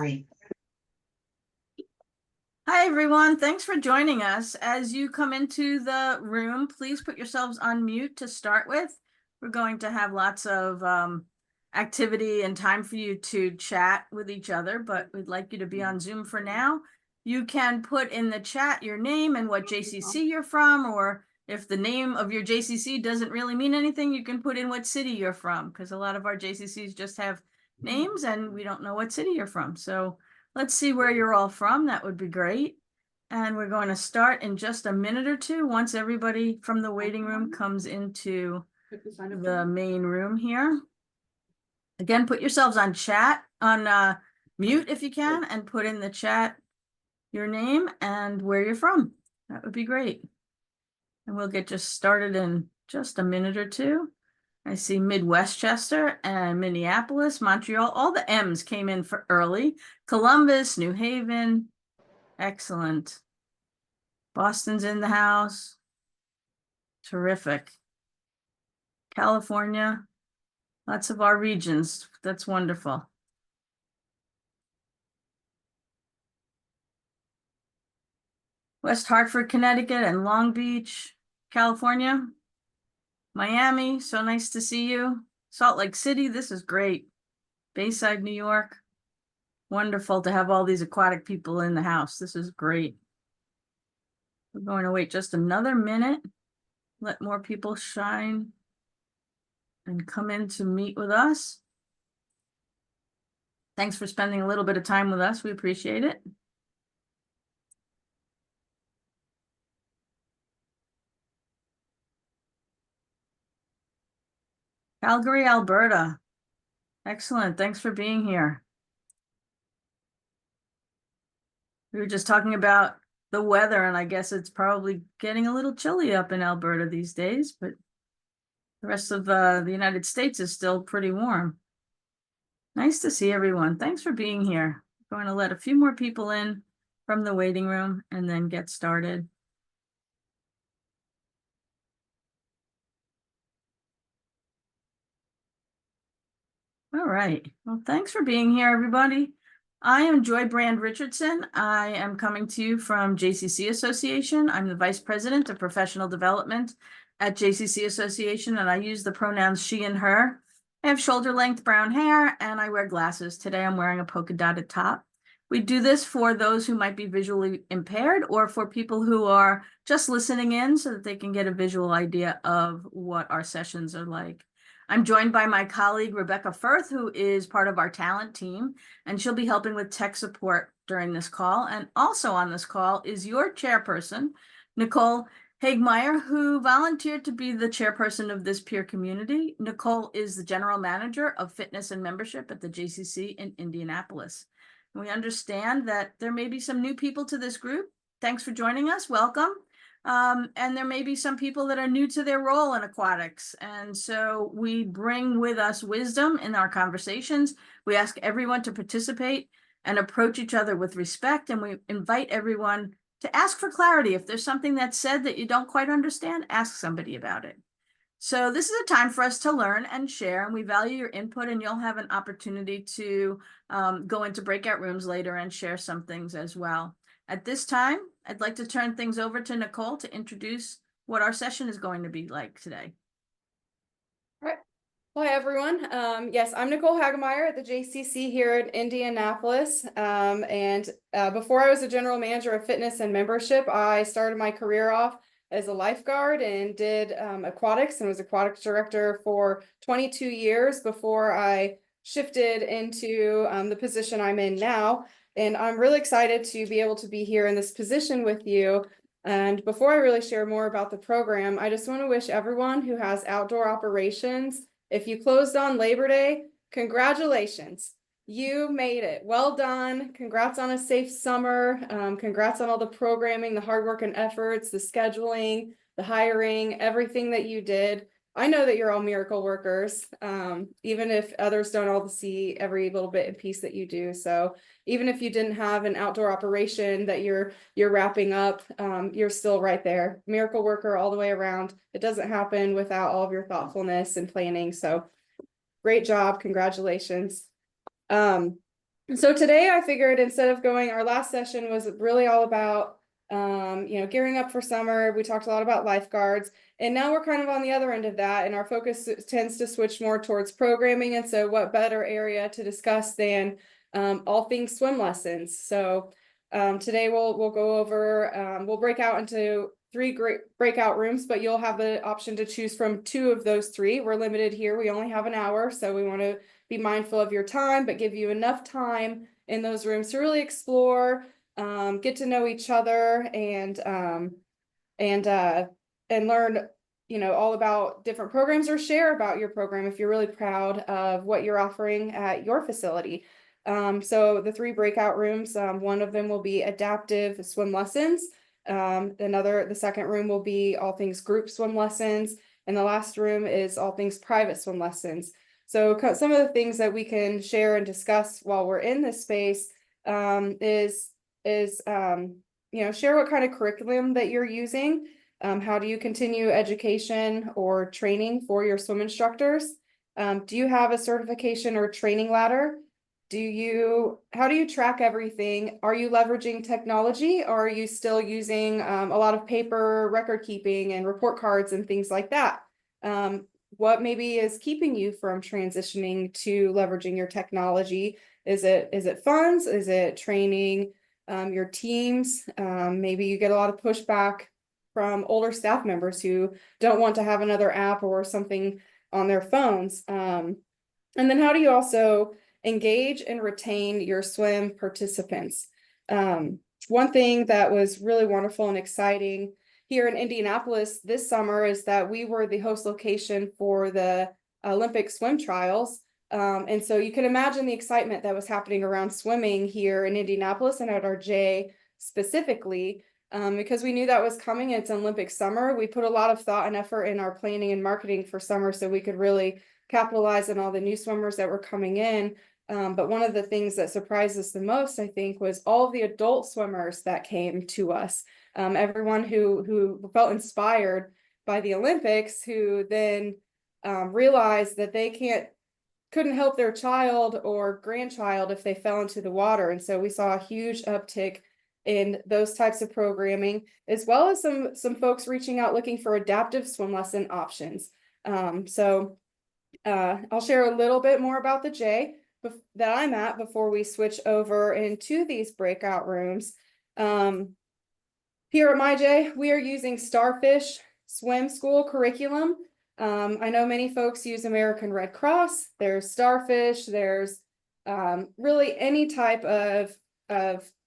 Sorry. Hi, everyone. Thanks for joining us. As you come into the room, please put yourselves on mute to start with. We're going to have lots of activity and time for you to chat with each other, but we'd like you to be on Zoom for now. You can put in the chat your name and what JCC you're from, or if the name of your JCC doesn't really mean anything, you can put in what city you're from, because a lot of our JCCs just have names and we don't know what city you're from. So let's see where you're all from. That would be great. And we're going to start in just a minute or two once everybody from the waiting room comes into the main room here. Again, put yourselves on mute if you can, and put in the chat your name and where you're from. That would be great. And we'll get just started in just a minute or two. I see Midwestchester and Minneapolis, Montreal. All the M's came in for early. Columbus, New Haven. Excellent. Boston's in the house. Terrific. California. Lots of our regions. That's wonderful. West Hartford, Connecticut, and Long Beach, California. Miami, so nice to see you. Salt Lake City, this is great. Bayside, New York. Wonderful to have all these aquatic people in the house. This is great. We're going to wait just another minute. Let more people shine and come in to meet with us. Thanks for spending a little bit of time with us. We appreciate it. Calgary, Alberta. Excellent. Thanks for being here. We were just talking about the weather, and I guess it's probably getting a little chilly up in Alberta these days, but the rest of the United States is still pretty warm. Nice to see everyone. Thanks for being here. I'm going to let a few more people in from the waiting room and then get started. All right. Well, thanks for being here, everybody. I am Joy Brand Richardson. I am coming to you from JCC Association. I'm the Vice President of Professional Development at JCC Association, and I use the pronouns she and her. I have shoulder-length brown hair, and I wear glasses. Today, I'm wearing a polka-dotted top. We do this for those who might be visually impaired or for people who are just listening in so that they can get a visual idea of what our sessions are like. I'm joined by my colleague, Rebecca Firth, who is part of our talent team, and she'll be helping with tech support during this call. And also on this call is your chairperson, Nicole Hagmeyer, who volunteered to be the chairperson of this peer community. Nicole is the general manager of fitness and membership at the JCC in Indianapolis. And we understand that there may be some new people to this group. Thanks for joining us. Welcome. And there may be some people that are new to their role in aquatics. And so we bring with us wisdom in our conversations. We ask everyone to participate and approach each other with respect. And we invite everyone to ask for clarity. If there's something that's said that you don't quite understand, ask somebody about it. So this is a time for us to learn and share, and we value your input, and you'll have an opportunity to go into breakout rooms later and share some things as well. At this time, I'd like to turn things over to Nicole to introduce what our session is going to be like today. All right. Hi, everyone. Yes, I'm Nicole Hagemeyer at the JCC here in Indianapolis. Before I was a general manager of fitness and membership, I started my career off as a lifeguard and did aquatics and was aquatics director for 22 years before I shifted into the position I'm in now. And I'm really excited to be able to be here in this position with you. And before I really share more about the program, I just want to wish everyone who has outdoor operations, if you closed on Labor Day, congratulations. You made it. Well done. Congrats on a safe summer. Congrats on all the programming, the hard work and efforts, the scheduling, the hiring, everything that you did. I know that you're all miracle workers, even if others don't all see every little bit and piece that you do. So even if you didn't have an outdoor operation that you're wrapping up, you're still right there. Miracle worker all the way around. It doesn't happen without all of your thoughtfulness and planning. So great job. Congratulations. So today I figured instead of going, our last session was really all about, gearing up for summer. We talked a lot about lifeguards, and now we're kind of on the other end of that, and our focus tends to switch more towards programming. And so what better area to discuss than all things swim lessons. So today we'll go over, we'll break out into three great breakout rooms, but you'll have the option to choose from two of those three. We're limited here. We only have an hour, so we want to be mindful of your time, but give you enough time in those rooms to really explore, get to know each other, and learn, all about different programs, or share about your program if you're really proud of what you're offering at your facility. So the three breakout rooms, one of them will be adaptive swim lessons. The second room will be all things group swim lessons. And the last room is all things private swim lessons. So some of the things that we can share and discuss while we're in this space is share what kind of curriculum that you're using. How do you continue education or training for your swim instructors? Do you have a certification or training ladder? How do you track everything? Are you leveraging technology, or are you still using a lot of paper record keeping and report cards and things like that? What maybe is keeping you from transitioning to leveraging your technology? Is it funds? Is it training your teams? Maybe you get a lot of pushback from older staff members who don't want to have another app or something on their phones. And then how do you also engage and retain your swim participants? One thing that was really wonderful and exciting here in Indianapolis this summer is that we were the host location for the Olympic swim trials. And so you can imagine the excitement that was happening around swimming here in Indianapolis and at our J specifically, because we knew that was coming. It's Olympic summer. We put a lot of thought and effort in our planning and marketing for summer so we could really capitalize on all the new swimmers that were coming in. But one of the things that surprised us the most, I think, was all of the adult swimmers that came to us. Everyone who felt inspired by the Olympics, who then realized that they couldn't help their child or grandchild if they fell into the water. And so we saw a huge uptick in those types of programming, as well as some folks reaching out looking for adaptive swim lesson options. So I'll share a little bit more about the J that I'm at before we switch over into these breakout rooms. Here at my J, we are using Starfish Swim School curriculum. I know many folks use American Red Cross. There's Starfish. There's really any type of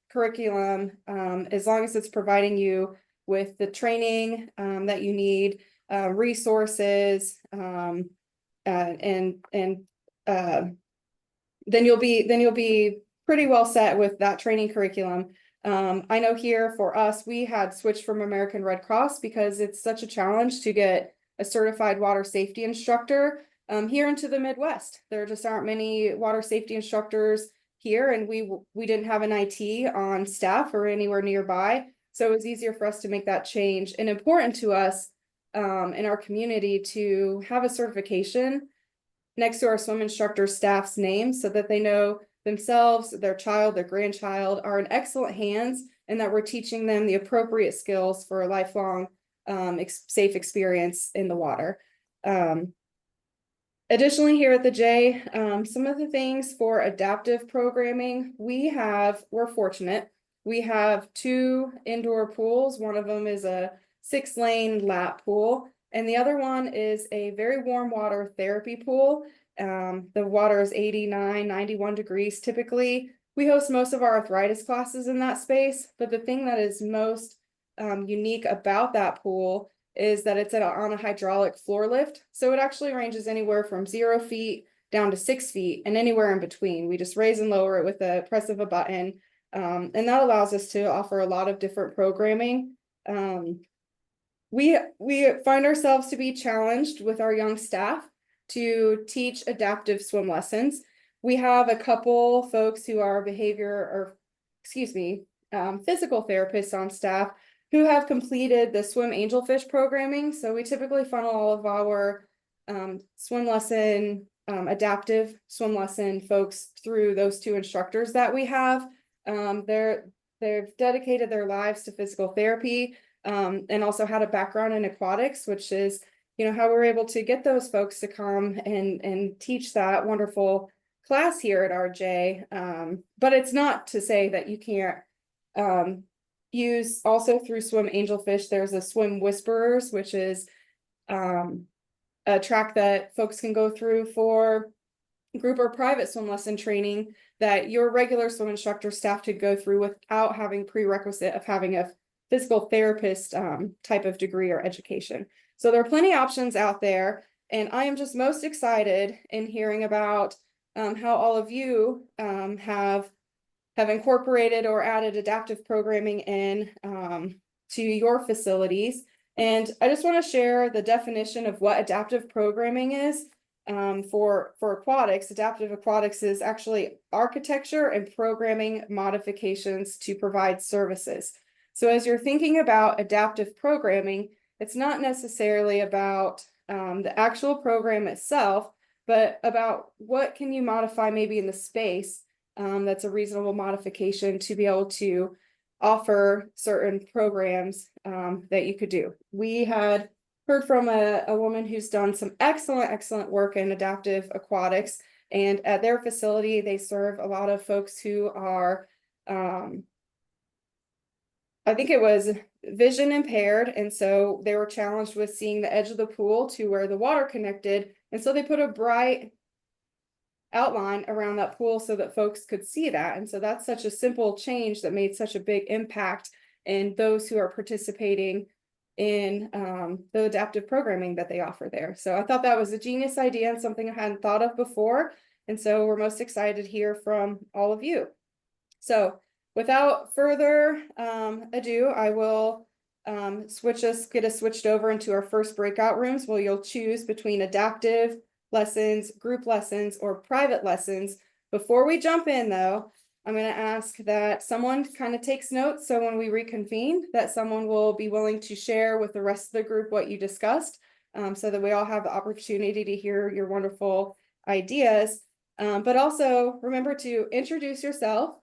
curriculum, as long as it's providing you with the training that you need, resources, and then you'll be pretty well set with that training curriculum. I know here for us, we had switched from American Red Cross because it's such a challenge to get a certified water safety instructor here into the Midwest. There just aren't many water safety instructors here, and we didn't have an IT on staff or anywhere nearby. So it was easier for us to make that change, and important to us in our community to have a certification next to our swim instructor staff's name so that they know themselves, their child, their grandchild are in excellent hands, and that we're teaching them the appropriate skills for a lifelong safe experience in the water. Additionally, here at the J, some of the things for adaptive programming, we're fortunate. We have two indoor pools. One of them is a 6-lane lap pool, and the other one is a very warm water therapy pool. The water is 89, 91 degrees typically. We host most of our arthritis classes in that space, but the thing that is most unique about that pool is that it's on a hydraulic floor lift. So it actually ranges anywhere from 0 feet down to 6 feet and anywhere in between. We just raise and lower it with the press of a button. And that allows us to offer a lot of different programming. We find ourselves to be challenged with our young staff to teach adaptive swim lessons. We have a couple folks who are physical therapists on staff who have completed the swim angelfish programming. So we typically funnel all of our swim lesson adaptive swim lesson folks through those two instructors that we have. They've dedicated their lives to physical therapy, and also had a background in aquatics, which is, you know, how we're able to get those folks to come and teach that wonderful class here at RJ. But it's not to say that you can't use also through Swim Angelfish. There's a Swim Whisperers, which is a track that folks can go through for group or private swim lesson training that your regular swim instructor staff could go through without having prerequisite of having a physical therapist type of degree or education. So there are plenty of options out there, and I am just most excited in hearing about how all of you have incorporated or added adaptive programming in to your facilities. And I just want to share the definition of what adaptive programming is. For aquatics, adaptive aquatics is actually architecture and programming modifications to provide services. So as you're thinking about adaptive programming, it's not necessarily about the actual program itself, but about what can you modify maybe in the space that's a reasonable modification to be able to offer certain programs that you could do. We had heard from a woman who's done some excellent work in adaptive aquatics, and at their facility, they serve a lot of folks who are, I think it was vision impaired, and so they were challenged with seeing the edge of the pool to where the water connected, and so they put a bright outline around that pool so that folks could see that. And so that's such a simple change that made such a big impact in those who are participating in the adaptive programming that they offer there. So I thought that was a genius idea and something I hadn't thought of before. And so we're most excited to hear from all of you. So without further ado, I will get us switched over into our first breakout rooms where you'll choose between adaptive lessons, group lessons, or private lessons. Before we jump in though, I'm going to ask that someone kind of takes notes, so when we reconvene, that someone will be willing to share with the rest of the group what you discussed, so that we all have the opportunity to hear your wonderful ideas. But also remember to introduce yourself.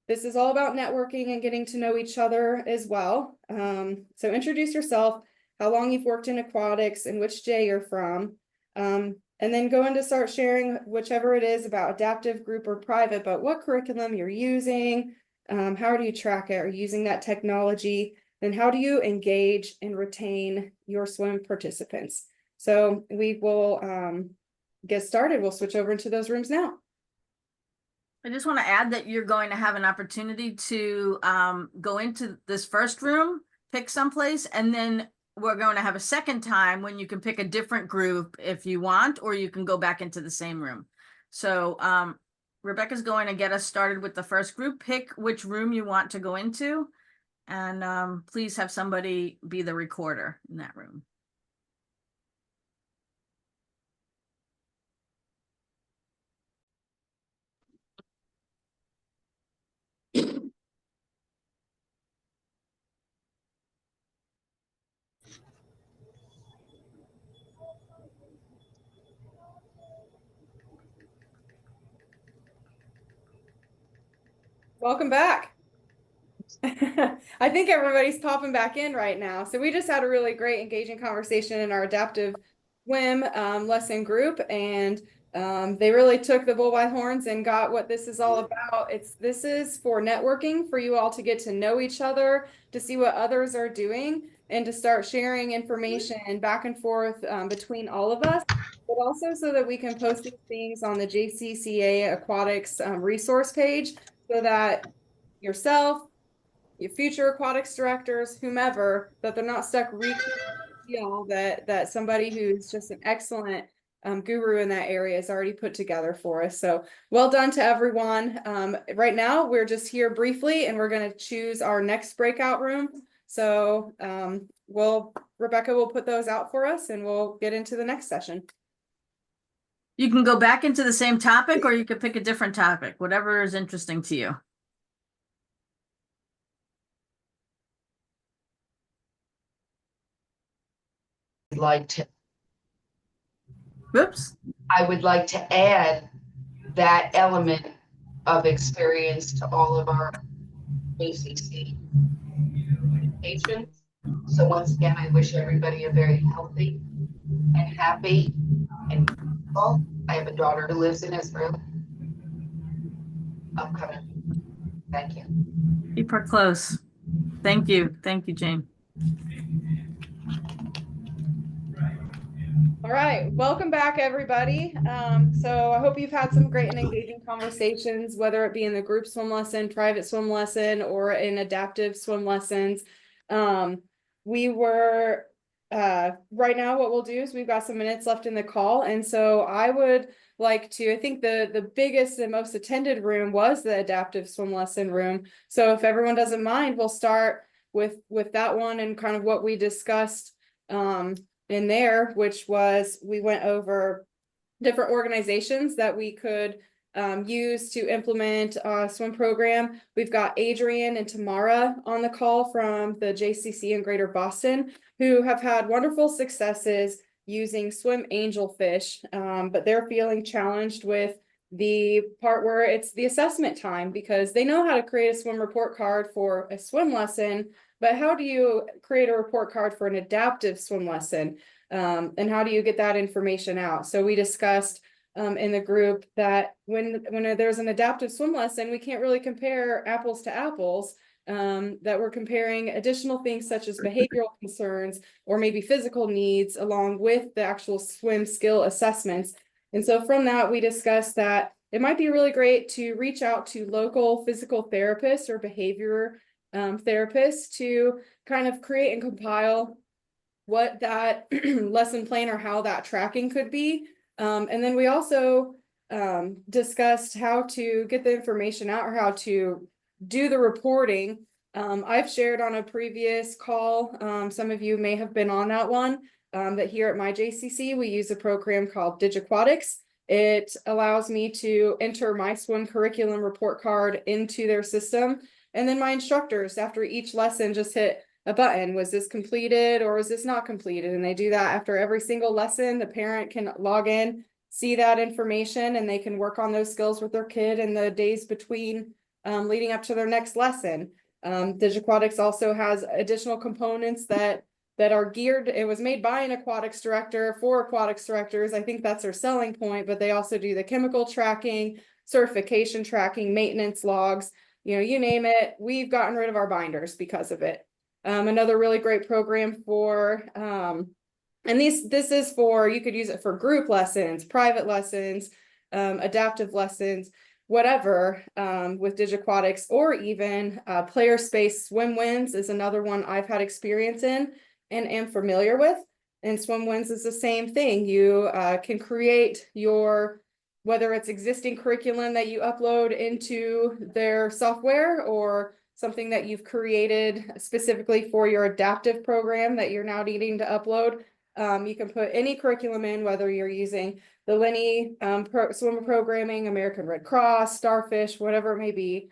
This is all about networking and getting to know each other as well. So introduce yourself, how long you've worked in aquatics, and which J you're from. And then go into start sharing whichever it is about adaptive, group, or private, but what curriculum you're using, how do you track it? Are you using that technology? Then how do you engage and retain your swim participants? So we will get started. We'll switch over into those rooms now. I just want to add that you're going to have an opportunity to go into this first room, pick someplace, and then we're going to have a second time when you can pick a different group if you want, or you can go back into the same room. So Rebecca's going to get us started with the first group. Pick which room you want to go into, and please have somebody be the recorder in that room. Welcome back. I think everybody's popping back in right now. So we just had a really great engaging conversation in our adaptive swim lesson group, and they really took the bull by horns and got what this is all about. This is for networking, for you all to get to know each other, to see what others are doing, and to start sharing information back and forth between all of us, but also so that we can post these things on the JCCA Aquatics resource page, so that yourself, your future aquatics directors, whomever, that they're not stuck feel that somebody who's just an excellent guru in that area is already put together for us. So well done to everyone. Right now, we're just here briefly, and we're going to choose our next breakout room. So Rebecca will put those out for us, and we'll get into the next session. You can go back into the same topic, or you could pick a different topic, whatever is interesting to you. Like to. Whoops. I would like to add that element of experience to all of our ACC patients. So once again, I wish everybody a very healthy and happy and peaceful. I have a daughter who lives in Israel. Upcoming. Thank you. Keep her close. Thank you. Thank you, Jane. All right, welcome back, everybody. So I hope you've had some great and engaging conversations, whether it be in the group swim lesson, private swim lesson, or in adaptive swim lessons. We were right now, what we'll do is we've got some minutes left in the call, and so I would like to, I think the biggest and most attended room was the adaptive swim lesson room. So if everyone doesn't mind, we'll start with that one and kind of what we discussed in there, which was we went over different organizations that we could use to implement a swim program. We've got Adrian and Tamara on the call from the JCC in Greater Boston, who have had wonderful successes using swim angelfish, but they're feeling challenged with the part where it's the assessment time, because they know how to create a swim report card for a swim lesson, but how do you create a report card for an adaptive swim lesson? And how do you get that information out? So we discussed in the group that when there's an adaptive swim lesson, we can't really compare apples to apples, that we're comparing additional things such as behavioral concerns or maybe physical needs along with the actual swim skill assessments. And so from that, we discussed that it might be really great to reach out to local physical therapists or behavior therapists to kind of create and compile what that lesson plan or how that tracking could be. And then we also discussed how to get the information out or how to do the reporting. I've shared on a previous call, some of you may have been on that one, that here at my JCC, we use a program called Aquatics. It allows me to enter my swim curriculum report card into their system. And then my instructors, after each lesson, just hit a button. Was this completed or was this not completed? And they do that after every single lesson. The parent can log in, see that information, and they can work on those skills with their kid in the days between leading up to their next lesson. Aquatics also has additional components that are geared. It was made by an aquatics director for aquatics directors. I think that's their selling point, but they also do the chemical tracking, certification tracking, maintenance logs, you know, you name it. We've gotten rid of our binders because of it. Another really great program for, and this is for, you could use it for group lessons, private lessons, adaptive lessons, whatever, with Aquatics, or even player space swim wins is another one I've had experience in and am familiar with. And swim wins is the same thing. You can create your, whether it's existing curriculum that you upload into their software or something that you've created specifically for your adaptive program that you're now needing to upload. You can put any curriculum in, whether you're using the Lenny swimmer programming, American Red Cross, Starfish, whatever it may be.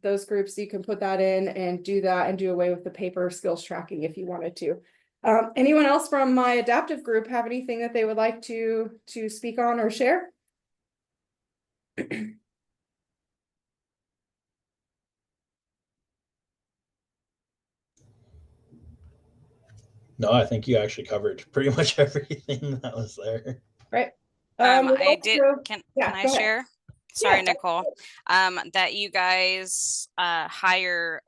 Those groups, you can put that in and do that and do away with the paper skills tracking if you wanted to. Anyone else from my adaptive group have anything that they would like to speak on or share? No, I think you actually covered pretty much everything that was there. Right. I did. Can I go share? Sorry, Yeah. Nicole. That you guys hire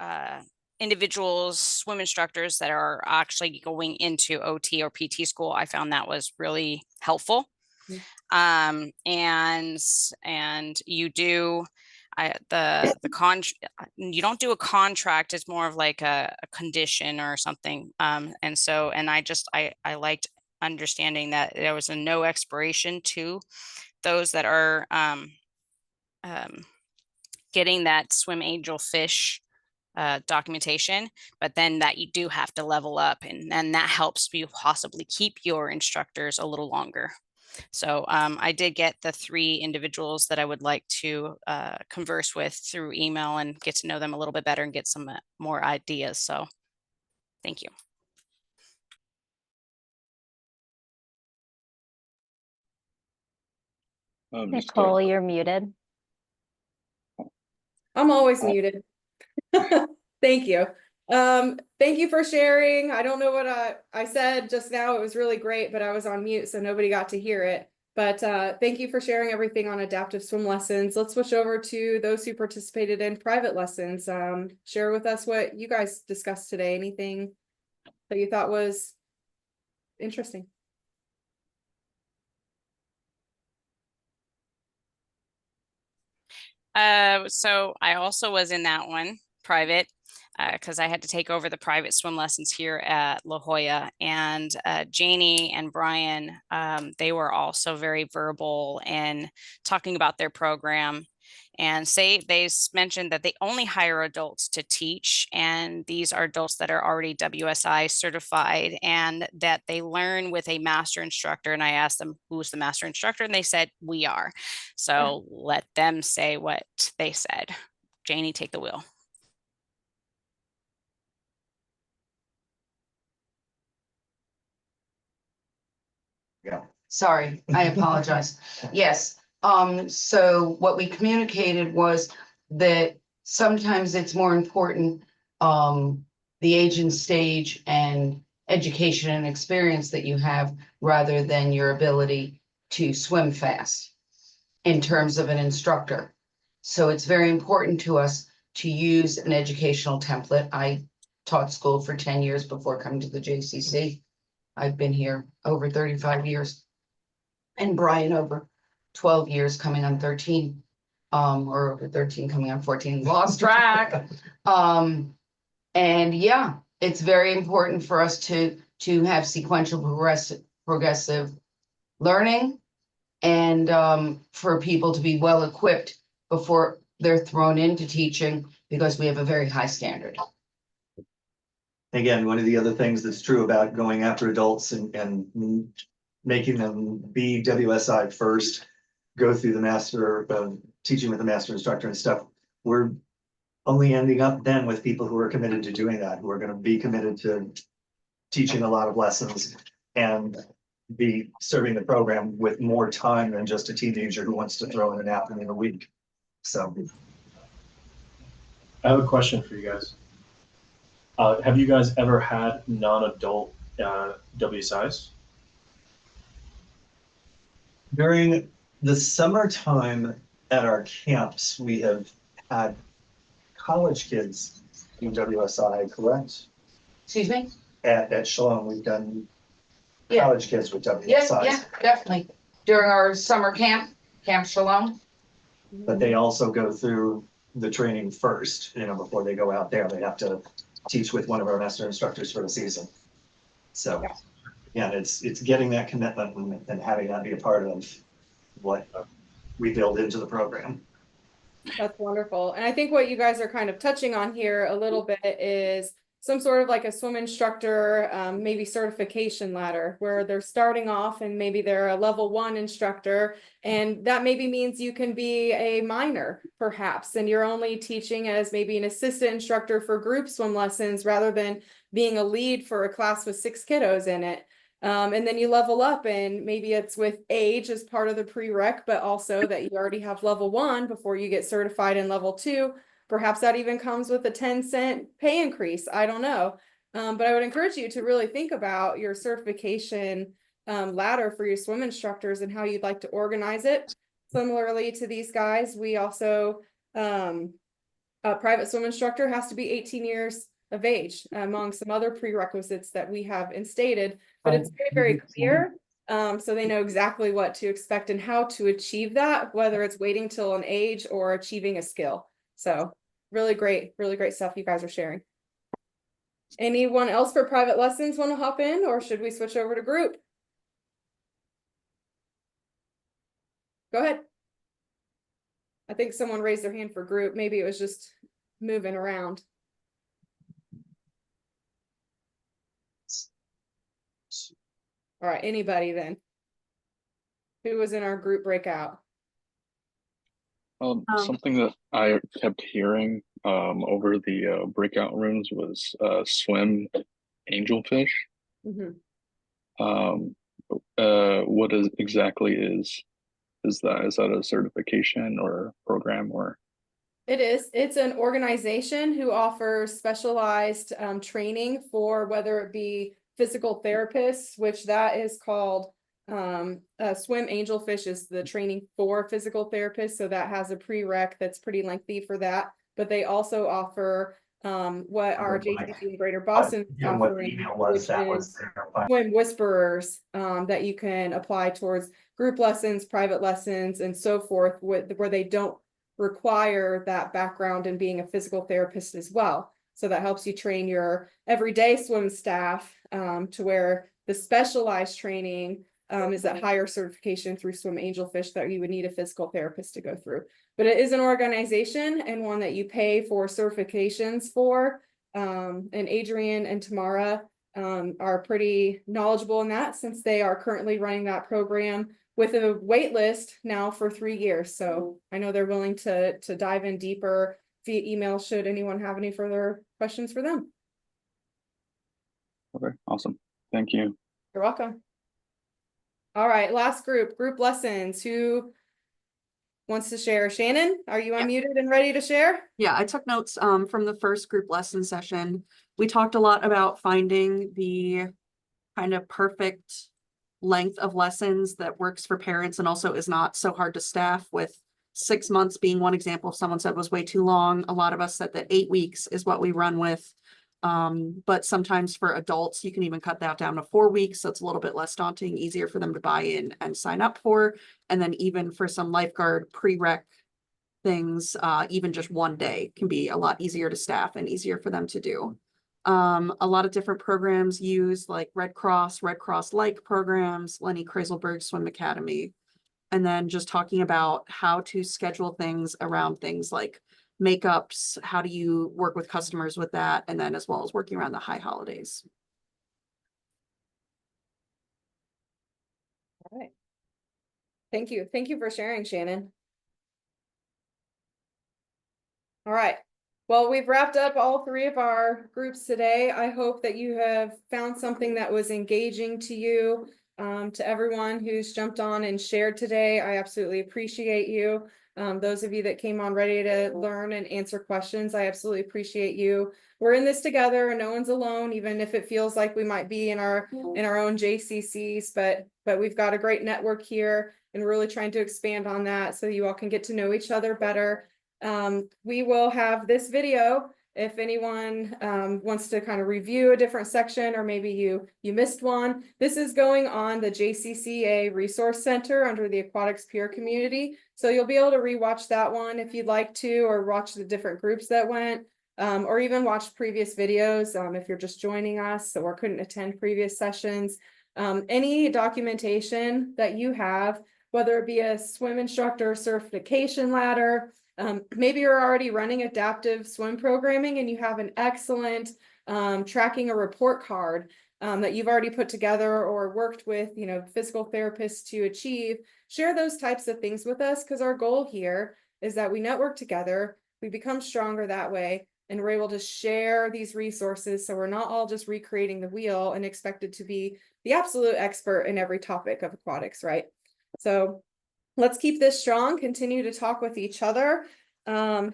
individuals, swim instructors that are actually going into OT or PT school. I found that was really helpful. And you do you don't do a contract. It's more of like a condition or something. And I liked understanding that there was a no expiration to those that are getting that swim angel fish documentation, but then that you do have to level up, and then that helps you possibly keep your instructors a little longer. So I did get the 3 individuals that I would like to converse with through email and get to know them a little bit better and get some more ideas. So thank you. Nicole, you're muted. I'm always muted. Thank you. Thank you for sharing. I don't know what I said just now. It was really great, but I was on mute, so nobody got to hear it. But thank you for sharing everything on adaptive swim lessons. Let's switch over to those who participated in private lessons. Share with us what you guys discussed today. Anything that you thought was interesting? So I also was in that one private because I had to take over the private swim lessons here at La Jolla, and Janie and Brian, they were also very verbal and talking about their program. And they mentioned that they only hire adults to teach, and these are adults that are already WSI certified, and that they learn with a master instructor. And I asked them, who's the master instructor? And they said, we are. So let them say what they said. Janie, take the wheel. Yeah. Sorry, I apologize. Yes. So what we communicated was that sometimes it's more important, the age and stage and education and experience that you have rather than your ability to swim fast in terms of an instructor. So it's very important to us to use an educational template. I taught school for 10 years before coming to the JCC. I've been here over 35 years. And Brian over 12 years, coming on 13, or over 13, coming on 14, lost track. And yeah, it's very important for us to have sequential progressive learning, and for people to be well equipped before they're thrown into teaching, because we have a very high standard. Again, one of the other things that's true about going after adults and making them be WSI first, go through the master, teaching with the master instructor and stuff, we're only ending up then with people who are committed to doing that, who are going to be committed to teaching a lot of lessons and be serving the program with more time than just a teenager who wants to throw in an afternoon a week. So I have a question for you guys. Have you guys ever had non-adult WSIs? during the summertime at our camps, we have had college kids in WSI, correct? Excuse me? At Shalom, we've done Yeah. college kids with Yeah, WSIs. yeah, definitely. During our summer camp, Camp Shalom. But they also go through the training first, before they go out there. They have to teach with one of our master instructors for the season. So, yeah, it's getting that commitment and having that be a part of what we build into the program. That's wonderful. And I think what you guys are kind of touching on here a little bit is some sort of like a swim instructor, maybe certification ladder, where they're starting off and maybe they're a level 1 instructor, and that maybe means you can be a minor perhaps, and you're only teaching as maybe an assistant instructor for group swim lessons rather than being a lead for a class with 6 kiddos in it. And then you level up, and maybe it's with age as part of the prereq, but also that you already have level 1 before you get certified in level 2. Perhaps that even comes with a 10-cent pay increase. I don't know. But I would encourage you to really think about your certification ladder for your swim instructors and how you'd like to organize it. Similarly to these guys, we also, a private swim instructor has to be 18 years of age, among some other prerequisites that we have instated, but it's very, very clear. So they know exactly what to expect and how to achieve that, whether it's waiting till an age or achieving a skill. So really great stuff you guys are sharing. Anyone else for private lessons want to hop in, or should we switch over to group? Go ahead. I think someone raised their hand for group. Maybe it was just moving around. All right, anybody then? Who was in our group breakout? Something that I kept hearing over the breakout rooms was swim angelfish. Mhm. What exactly is is that? Is that a certification or program or? It is. It's an organization who offers specialized training for whether it be physical therapists, which that is called Swim Angelfish is the training for physical therapists. So that has a prereq that's pretty lengthy for that. But they also offer what our JCC in Greater Boston is And what the offering, email was, which that was is their Swim Whisperers that you can apply towards group lessons, private lessons, and so forth, where they don't require that background in being a physical therapist as well. So that helps you train your everyday swim staff to where the specialized training is that higher certification through Swim Angelfish that you would need a physical therapist to go through. But it is an organization and one that you pay for certifications for. And Adrian and Tamara are pretty knowledgeable in that, since they are currently running that program with a wait list now for 3 years. So I know they're willing to dive in deeper via email should anyone have any further questions for them. Okay, awesome. Thank you. You're welcome. All right, last group lessons. Who wants to share? Shannon, are you unmuted and ready to share? Yeah, I took notes from the first group lesson session. We talked a lot about finding the kind of perfect length of lessons that works for parents and also is not so hard to staff, with 6 months being one example. Someone said was way too long. A lot of us said that 8 weeks is what we run with. But sometimes for adults, you can even cut that down to 4 weeks. So it's a little bit less daunting, easier for them to buy in and sign up for. And then even for some lifeguard prereq things, even just 1 day can be a lot easier to staff and easier for them to do. A lot of different programs use like Red Cross-like programs, Lenny Kreiselberg Swim Academy. And then just talking about how to schedule things around things like makeups, how do you work with customers with that, and then as well as working around the high holidays. All right. Thank you. Thank you for sharing, Shannon. All right. Well, we've wrapped up all 3 of our groups today. I hope that you have found something that was engaging to you. To everyone who's jumped on and shared today, I absolutely appreciate you. Those of you that came on ready to learn and answer questions, I absolutely appreciate you. We're in this together and no one's alone, even if it feels like we might be in our own JCCs, but we've got a great network here and we're really trying to expand on that so you all can get to know each other better. We will have this video if anyone wants to kind of review a different section, or maybe you missed one. This is going on the JCCA Resource Center under the Aquatics peer community. So you'll be able to rewatch that one if you'd like to, or watch the different groups that went, or even watch previous videos if you're just joining us or couldn't attend previous sessions. Any documentation that you have, whether it be a swim instructor certification ladder, maybe you're already running adaptive swim programming and you have an excellent tracking a report card that you've already put together or worked with, physical therapists to achieve. Share those types of things with us, because our goal here is that we network together, we become stronger that way, and we're able to share these resources so we're not all just recreating the wheel and expected to be the absolute expert in every topic of aquatics, right? So let's keep this strong, continue to talk with each other.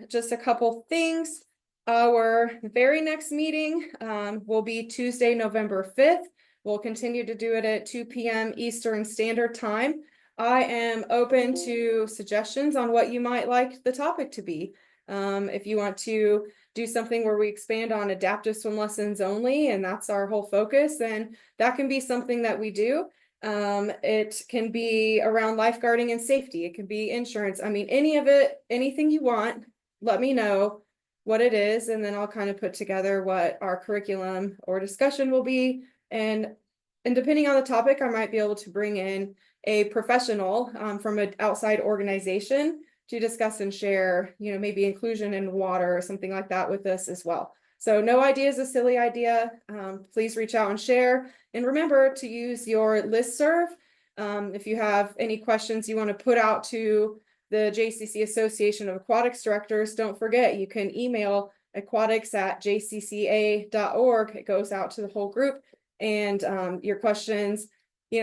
Just a couple things. Our very next meeting will be Tuesday, November 5th. We'll continue to do it at 2 p.m. Eastern Standard Time. I am open to suggestions on what you might like the topic to be. If you want to do something where we expand on adaptive swim lessons only, and that's our whole focus, then that can be something that we do. It can be around lifeguarding and safety. It can be insurance. I mean, any of it, anything you want, let me know what it is. And then I'll kind of put together what our curriculum or discussion will be. And depending on the topic, I might be able to bring in a professional from an outside organization to discuss and share, maybe inclusion in water or something like that with us as well. So no idea is a silly idea. Please reach out and share. And remember to use your listserv. If you have any questions you want to put out to the JCC Association of Aquatics Directors, don't forget, you can email aquatics@jcca.org. It goes out to the whole group. And your questions,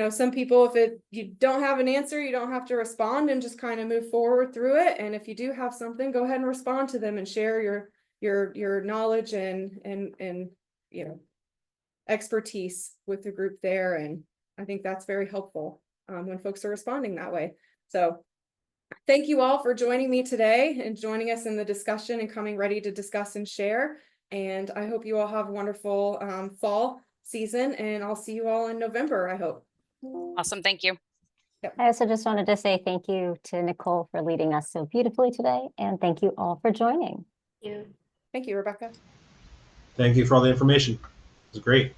some people, if you don't have an answer, you don't have to respond and just kind of move forward through it. And if you do have something, go ahead and respond to them and share your knowledge and expertise with the group there. And I think that's very helpful when folks are responding that way. So thank you all for joining me today and joining us in the discussion and coming ready to discuss and share. And I hope you all have a wonderful fall season, and I'll see you all in November, I hope. Awesome. Thank you. I also just wanted to say thank you to Nicole for leading us so beautifully today, and thank you all for joining. Thank you, Rebecca. Thank you for all the information. It was great.